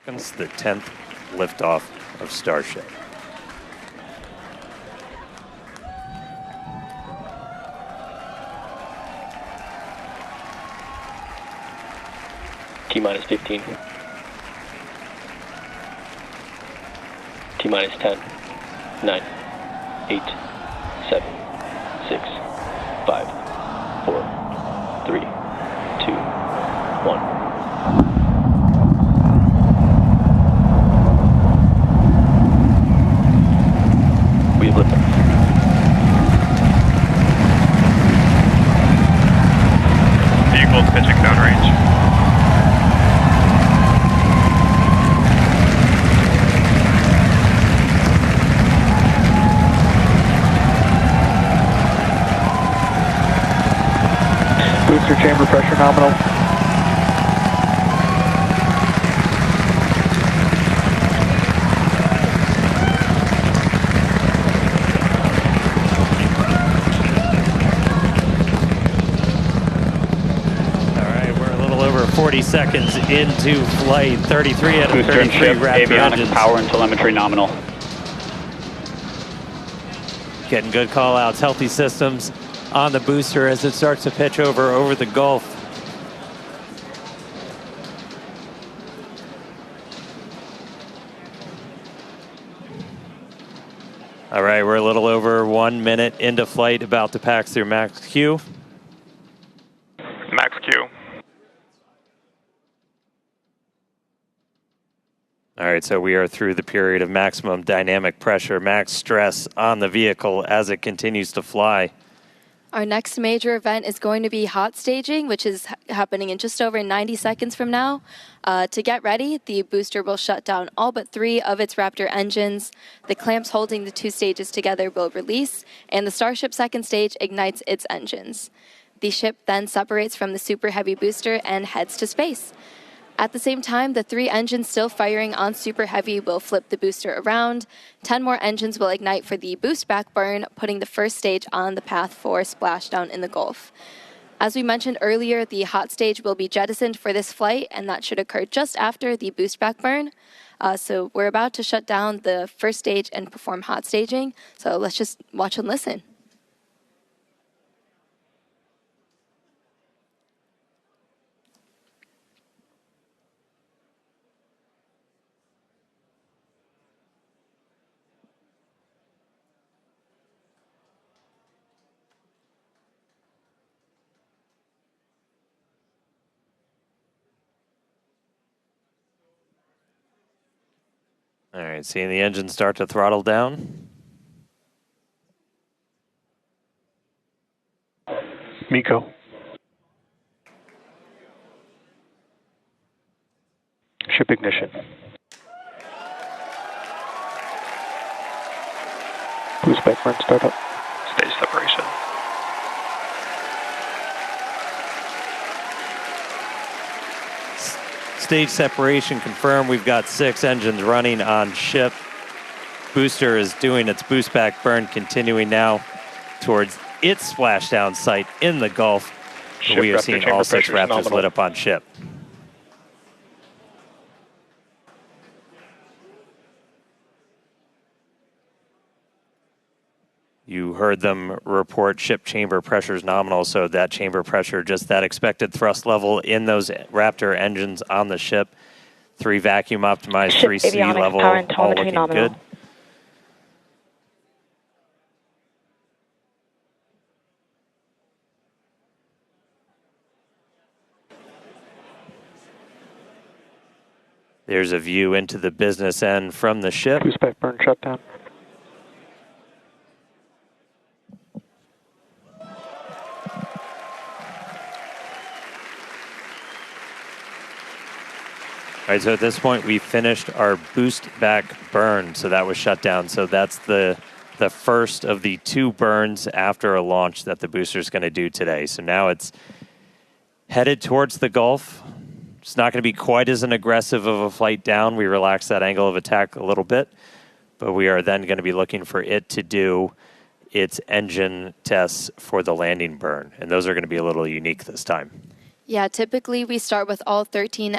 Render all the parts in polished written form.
seconds, the 10th liftoff of Starship. T-minus 15. T-minus 10, 9, 8, 7, 6, 5, 4, 3, 2, 1. We have liftoff. Vehicles pitching downrange. Booster chamber pressure nominal. All right, we're a little over 40 seconds into flight. 33 out of 33 Raptor avionics engines. power and telemetry nominal. Getting good call outs, healthy systems on the booster as it starts to pitch over the Gulf. All right, we're a little over 1 minute into flight, about to pass through max Q. Max Q. All right, so we are through the period of maximum dynamic pressure, max stress on the vehicle as it continues to fly. Our next major event is going to be hot staging, which is happening in just over 90 seconds from now. To get ready, the booster will shut down all but 3 of its Raptor engines. The clamps holding the 2 stages together will release, and the Starship second stage ignites its engines. The ship then separates from the Super Heavy booster and heads to space. At the same time, the 3 engines still firing on Super Heavy will flip the booster around. 10 more engines will ignite for the boost back burn, putting the first stage on the path for splashdown in the Gulf. As we mentioned earlier, the hot stage will be jettisoned for this flight, and that should occur just after the boost back burn. So we're about to shut down the first stage and perform hot staging. So let's just watch and listen. All right, seeing the engine start to throttle down. MECO. Ship ignition. Boost back burn startup. Stage separation. Stage separation confirmed. We've got 6 engines running on ship. Booster is doing its boost back burn, continuing now towards its splashdown site in the Gulf. We are seeing all 6 Raptors lit up on ship. You heard them report ship chamber pressures nominal, so that chamber pressure, just that expected thrust level in those Raptor engines on the ship. 3 vacuum optimized, Ship 3 sea avionics, level, power and all telemetry looking nominal. good. There's a view into the business end from the ship. Boost back burn shutdown. All right, so at this point, we finished our boost back burn, so that was shut down. So that's the first of the 2 burns after a launch that the booster is going to do today. So now it's headed towards the Gulf. It's not going to be quite as an aggressive of a flight down. We relaxed that angle of attack a little bit, but we are then going to be looking for it to do its engine tests for the landing burn, and those are going to be a little unique this time. Yeah, typically we start with all 13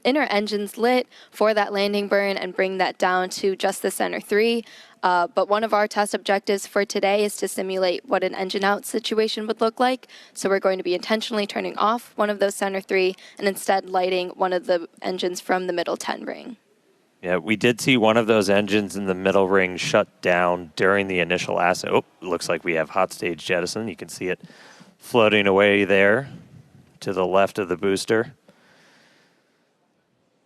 inner engines lit for that landing burn and bring that down to just the center three. But one of our test objectives for today is to simulate what an engine out situation would look like. So we're going to be intentionally turning off one of those center three and instead lighting one of the engines from the middle 10 ring. Yeah, we did see one of those engines in the middle ring shut down during the initial ascent. Oh, looks like we have hot stage jettison. You can see it floating away there to the left of the booster.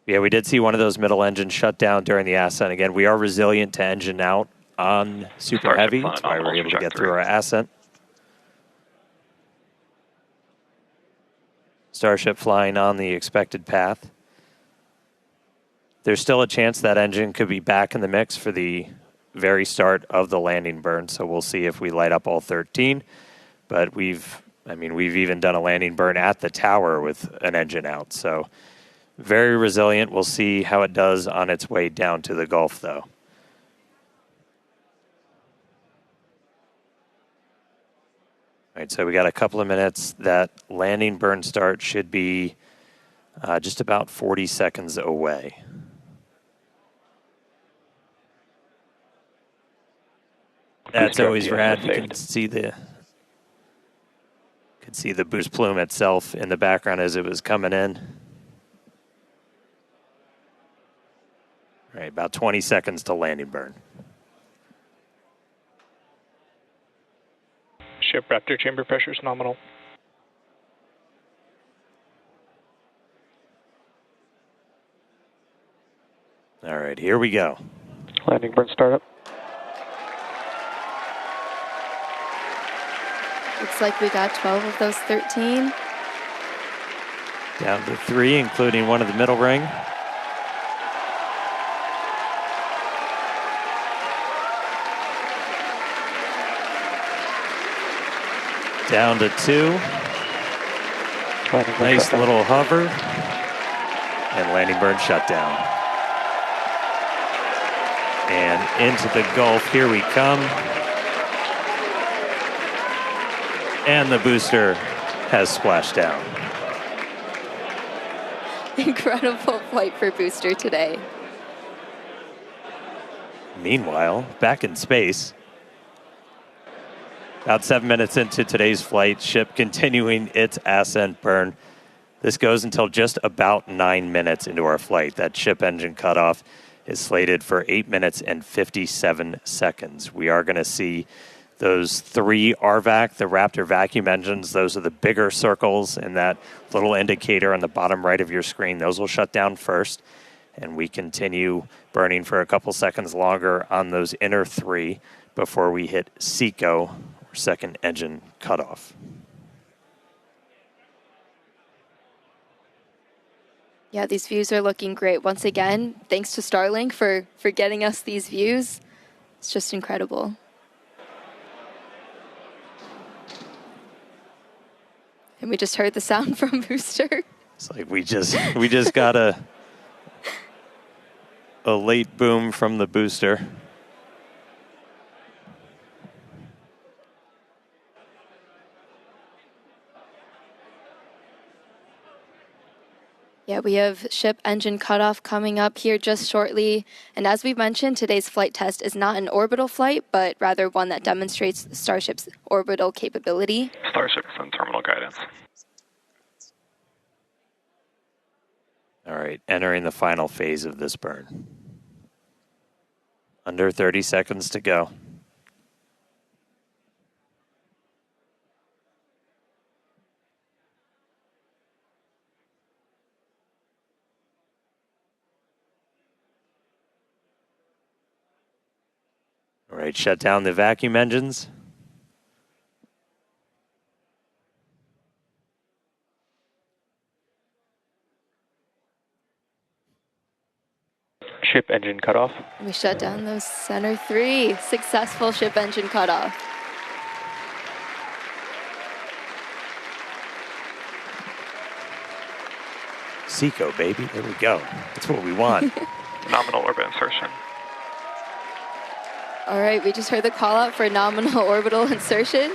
Yeah, we did see one of those middle engines shut down during the ascent. Again, we are resilient to engine out on Super Starship Heavy. flying That's why we're nominal able to get trajectory. through our ascent. Starship flying on the expected path. There's still a chance that engine could be back in the mix for the very start of the landing burn, so we'll see if we light up all 13. But we've even done a landing burn at the tower with an engine out, so very resilient. We'll see how it does on its way down to the Gulf, though. All right, so we got a couple of minutes. That landing burn start should be just about 40 seconds away. That's always rad. You can see the boost plume itself in the background as it was coming in. All right, about 20 seconds to landing burn. Ship Raptor chamber pressure is nominal. All right, here we go. Landing burn startup. Looks like we got 12 of those 13. Down to 3, including one of the middle ring. Down to 2. Nice little hover. And landing burn shutdown. And into the Gulf, here we come. And the booster has splashed down. Incredible flight for booster today. Meanwhile, back in space, about 7 minutes into today's flight, ship continuing its ascent burn. This goes until just about 9 minutes into our flight. That ship engine cutoff is slated for 8 minutes and 57 seconds. We are going to see those 3 RVAC, the Raptor vacuum engines. Those are the bigger circles and that little indicator on the bottom right of your screen. Those will shut down first, and we continue burning for a couple seconds longer on those inner 3 before we hit SECO, or second engine cutoff. Yeah, these views are looking great. Once again, thanks to Starlink for getting us these views. It's just incredible. And we just heard the sound from booster. It's like we just got a late boom from the booster. Yeah, we have ship engine cutoff coming up here just shortly. And as we mentioned, today's flight test is not an orbital flight, but rather one that demonstrates Starship's orbital capability. Starship is on terminal guidance. All right, entering the final phase of this burn. Under 30 seconds to go. All right, shut down the vacuum engines. Ship engine cutoff. We shut down those center 3. Successful ship engine cutoff. SECO, baby. There we go. That's what we want. Nominal orbit insertion. All right, we just heard the call out for nominal orbital insertion.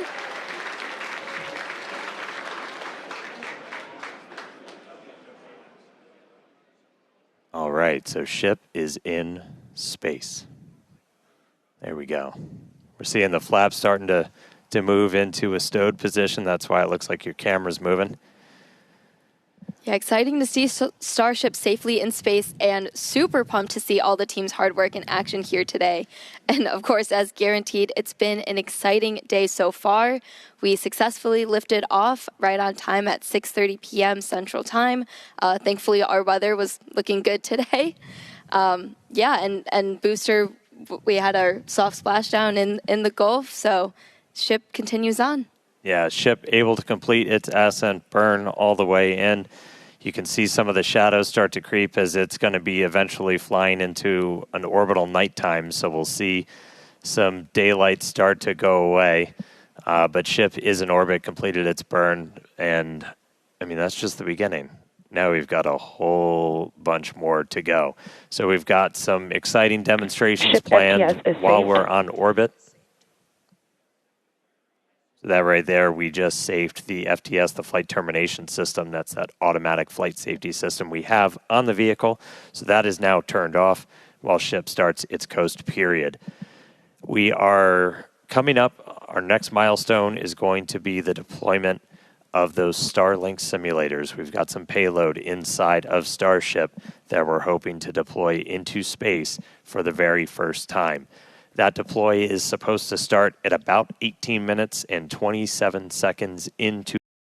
right, so ship is in space. There we go. We're seeing the flaps starting to move into a stowed position. That's why it looks like your camera's moving. Yeah, exciting to see Starship safely in space and super pumped to see all the team's hard work in action here today. And of course, as guaranteed, it's been an exciting day so far. We successfully lifted off right on time at 6:30 p.m. Central Time. Thankfully, our weather was looking good today. And booster, we had our soft splashdown in the Gulf, so ship continues on. Yeah, ship able to complete its ascent burn all the way in. You can see some of the shadows start to creep as it's going to be eventually flying into an orbital nighttime. So we'll see some daylight start to go away. But ship is in orbit, completed its burn. And, I mean, that's just the beginning. Now we've got a whole bunch more to go. So we've got some exciting demonstrations planned while we're on orbit. That right there, we just saved the FTS, the flight termination system. That's that automatic flight safety system we have on the vehicle. So that is now turned off while ship starts its coast period. We are coming up. Our next milestone is going to be the deployment of those Starlink simulators. We've got some payload inside of Starship that we're hoping to deploy into space for the very first time. That deploy is supposed to start at about 18 minutes and 27 seconds into